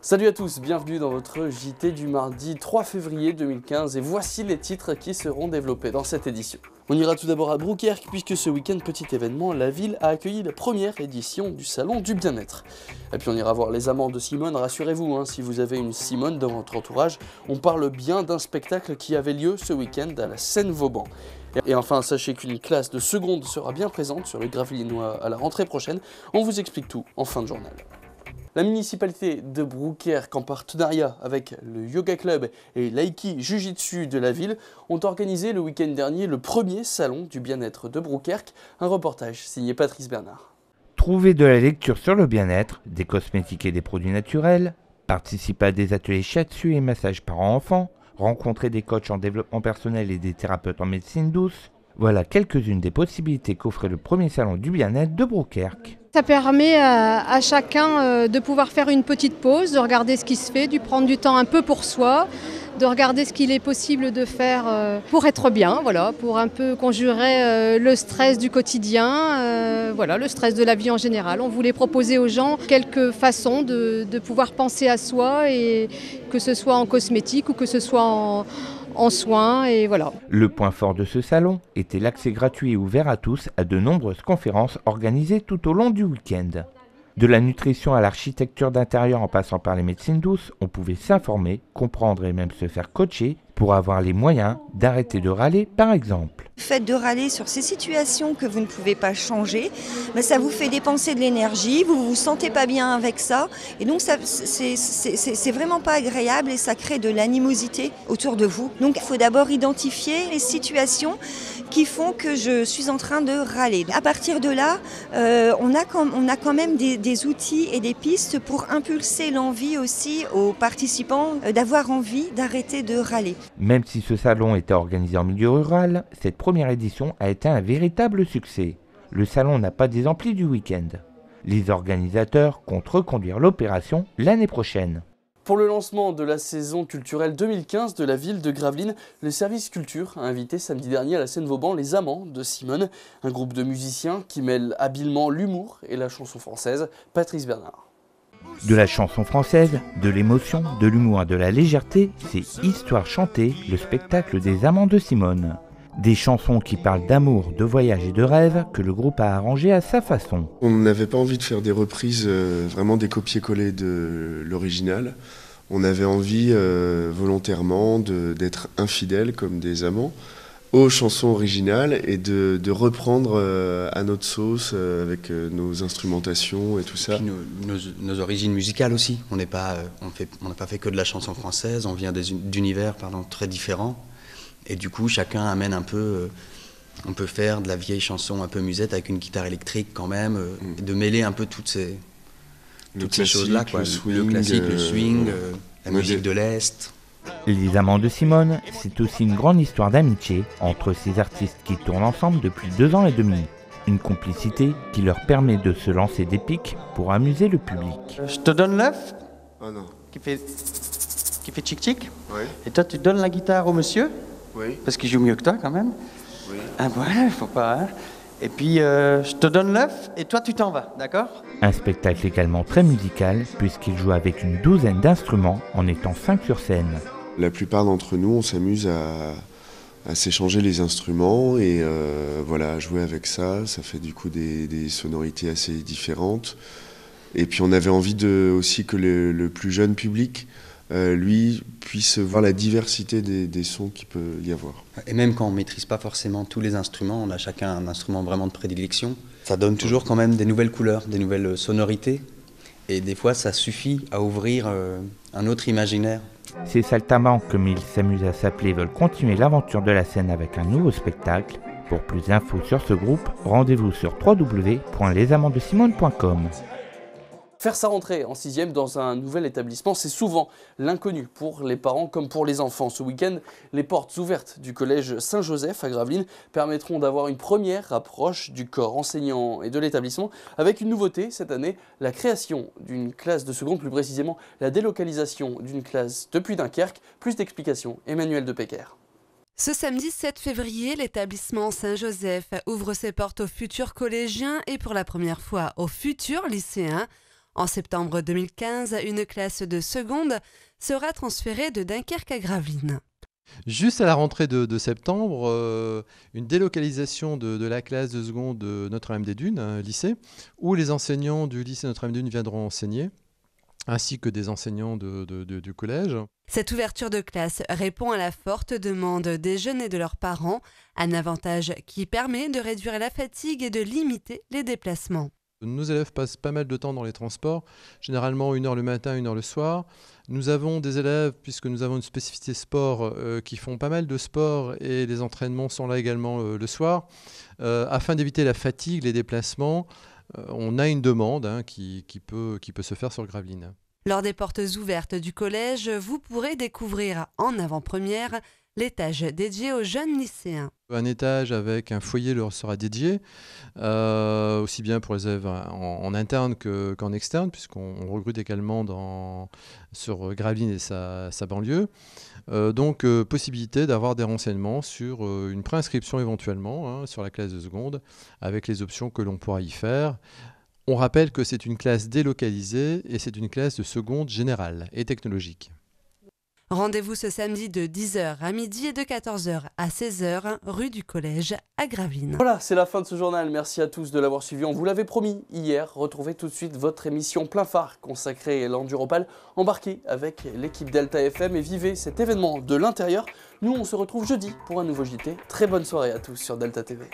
Salut à tous, bienvenue dans votre JT du mardi 3 février 2015 et voici les titres qui seront développés dans cette édition. On ira tout d'abord à Brouckère puisque ce week-end, petit événement, la ville a accueilli la première édition du Salon du Bien-être. Et puis on ira voir les amants de Simone, rassurez-vous, si vous avez une Simone dans votre entourage, on parle bien d'un spectacle qui avait lieu ce week-end à la Seine-Vauban. Et enfin, sachez qu'une classe de seconde sera bien présente sur le Gravelinois à la rentrée prochaine, on vous explique tout en fin de journal. La municipalité de Brouckère, en partenariat avec le Yoga Club et l'Aiki Jiu-Jitsu de la ville, ont organisé le week-end dernier le premier salon du bien-être de Brouckère, un reportage signé Patrice Bernard. Trouvez de la lecture sur le bien-être, des cosmétiques et des produits naturels, participez à des ateliers shiatsu et massage parents-enfants, rencontrez des coachs en développement personnel et des thérapeutes en médecine douce. Voilà quelques-unes des possibilités qu'offrait le premier salon du bien-être de Brouckère. Ça permet à chacun de pouvoir faire une petite pause, de regarder ce qui se fait, de prendre du temps un peu pour soi, de regarder ce qu'il est possible de faire pour être bien, pour un peu conjurer le stress du quotidien, le stress de la vie en général. On voulait proposer aux gens quelques façons de pouvoir penser à soi, et que ce soit en cosmétique ou que ce soit en soins, et voilà. Le point fort de ce salon était l'accès gratuit et ouvert à tous à de nombreuses conférences organisées tout au long du week-end. De la nutrition à l'architecture d'intérieur en passant par les médecines douces, on pouvait s'informer, comprendre et même se faire coacher pour avoir les moyens d'arrêter de râler par exemple. Le fait de râler sur ces situations que vous ne pouvez pas changer, ça vous fait dépenser de l'énergie, vous vous sentez pas bien avec ça, et donc c'est vraiment pas agréable et ça crée de l'animosité autour de vous. Donc il faut d'abord identifier les situations qui font que je suis en train de râler. À partir de là, on a quand même des outils et des pistes pour impulser l'envie aussi aux participants d'avoir envie d'arrêter de râler. Même si ce salon était organisé en milieu rural, cette première édition a été un véritable succès. Le salon n'a pas des amplis du week-end. Les organisateurs comptent reconduire l'opération l'année prochaine. Pour le lancement de la saison culturelle 2015 de la ville de Gravelines, le service culture a invité samedi dernier à la Seine-Vauban les amants de Simone, un groupe de musiciens qui mêle habilement l'humour et la chanson française. Patrice Bernard. De la chanson française, de l'émotion, de l'humour et de la légèreté, c'est Histoire chantée, le spectacle des amants de Simone. Des chansons qui parlent d'amour, de voyage et de rêve que le groupe a arrangé à sa façon. On n'avait pas envie de faire des reprises, vraiment des copier-coller de l'original. On avait envie volontairement d'être infidèles comme des amants aux chansons originales et de reprendre à notre sauce avec nos instrumentations et tout ça. Puis nos origines musicales aussi. On n'a pas fait que de la chanson française, on vient d'univers très différents. Et du coup, chacun amène un peu, on peut faire de la vieille chanson un peu musette avec une guitare électrique quand même, et de mêler un peu toutes ces choses-là, quoi. Le classique, le swing, la musique de l'Est. Les amants de Simone, c'est aussi une grande histoire d'amitié entre ces artistes qui tournent ensemble depuis 2 ans et demi. Une complicité qui leur permet de se lancer des pics pour amuser le public. Je te donne l'œuf qui fait tchic-tchic, et toi tu donnes la guitare au monsieur, parce qu'il joue mieux que toi quand même. Ah ouais, faut pas. Et puis je te donne l'œuf et toi tu t'en vas, d'accord? Un spectacle également très musical puisqu'il joue avec une 12aine d'instruments en étant 5 sur scène. La plupart d'entre nous, on s'amuse à s'échanger les instruments et à jouer avec ça. Ça fait du coup des sonorités assez différentes. Et puis on avait envie aussi que le plus jeune public lui puisse voir la diversité des sons qu'il peut y avoir. Et même quand on ne maîtrise pas forcément tous les instruments, on a chacun un instrument vraiment de prédilection. Ça donne toujours quand même des nouvelles couleurs, des nouvelles sonorités. Et des fois, ça suffit à ouvrir un autre imaginaire. Ces saltimbanques, comme ils s'amusent à s'appeler, veulent continuer l'aventure de la scène avec un nouveau spectacle. Pour plus d'infos sur ce groupe, rendez-vous sur www.lesamantdesimone.com. Faire sa rentrée en 6e dans un nouvel établissement, c'est souvent l'inconnu pour les parents comme pour les enfants. Ce week-end, les portes ouvertes du collège Saint-Joseph à Gravelines permettront d'avoir une première approche du corps enseignant et de l'établissement avec une nouveauté cette année, la création d'une classe de seconde, plus précisément la délocalisation d'une classe depuis Dunkerque. Plus d'explications, Emmanuel Depecker. Ce samedi 7 février, l'établissement Saint-Joseph ouvre ses portes aux futurs collégiens et pour la première fois aux futurs lycéens, En septembre 2015, une classe de seconde sera transférée de Dunkerque à Gravelines. Juste à la rentrée de septembre, une délocalisation de la classe de seconde de Notre-Dame-des-Dunes, un lycée, où les enseignants du lycée Notre-Dame-des-Dunes viendront enseigner, ainsi que des enseignants du collège. Cette ouverture de classe répond à la forte demande des jeunes et de leurs parents, un avantage qui permet de réduire la fatigue et de limiter les déplacements. Nos élèves passent pas mal de temps dans les transports, généralement 1 heure le matin, 1 heure le soir. Nous avons des élèves, puisque nous avons une spécificité sport, qui font pas mal de sport et les entraînements sont là également le soir. Afin d'éviter la fatigue, les déplacements, on a une demande qui peut se faire sur Gravelines. Lors des portes ouvertes du collège, vous pourrez découvrir en avant-première l'étage dédié aux jeunes lycéens. Un étage avec un foyer leur sera dédié, aussi bien pour les élèves en interne qu'en externe, puisqu'on recrute également sur Gravelines et sa banlieue. Donc possibilité d'avoir des renseignements sur une préinscription éventuellement sur la classe de seconde, avec les options que l'on pourra y faire. On rappelle que c'est une classe délocalisée et c'est une classe de seconde générale et technologique. Rendez-vous ce samedi de 10h à midi et de 14h à 16h, rue du Collège à Gravelines. Voilà, c'est la fin de ce journal. Merci à tous de l'avoir suivi. On vous l'avait promis hier. Retrouvez tout de suite votre émission Plein Phare consacrée à l'Enduropal. Embarquez avec l'équipe Delta FM et vivez cet événement de l'intérieur. Nous, on se retrouve jeudi pour un nouveau JT. Très bonne soirée à tous sur Delta TV.